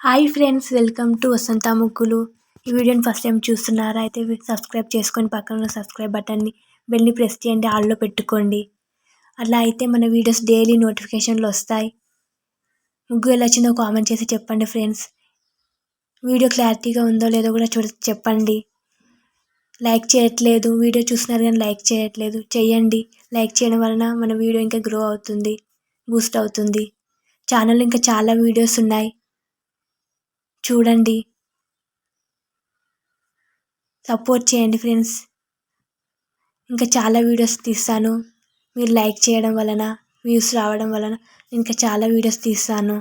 Hi friends, welcome to వసంత ముగ్గులు. ఈ వీడియోని ఫస్ట్ టైం చూస్తున్నారా అయితే సబ్స్క్రైబ్ చేసుకొని పక్కన ఉన్న సబ్స్క్రైబ్ బటన్ని బెల్ని ప్రెస్ చేయండి, ఆల్లో పెట్టుకోండి. అలా అయితే మన వీడియోస్ డైలీ నోటిఫికేషన్లు వస్తాయి. ముగ్గు ఎలా వచ్చిందో కామెంట్ చేసి చెప్పండి ఫ్రెండ్స్. వీడియో క్లారిటీగా ఉందో లేదో కూడా చెప్పండి. లైక్ చేయట్లేదు, వీడియో చూస్తున్నారు కానీ లైక్ చేయట్లేదు, చేయండి. లైక్ చేయడం వలన మన వీడియో ఇంకా గ్రో అవుతుంది, బూస్ట్ అవుతుంది. ఛానల్లో ఇంకా చాలా వీడియోస్ ఉన్నాయి, చూడండి. సపోర్ట్ చేయండి ఫ్రెండ్స్. ఇంకా చాలా వీడియోస్ తీస్తాను. మీరు లైక్ చేయడం వలన, వ్యూస్ రావడం వలన ఇంకా చాలా వీడియోస్ తీస్తాను.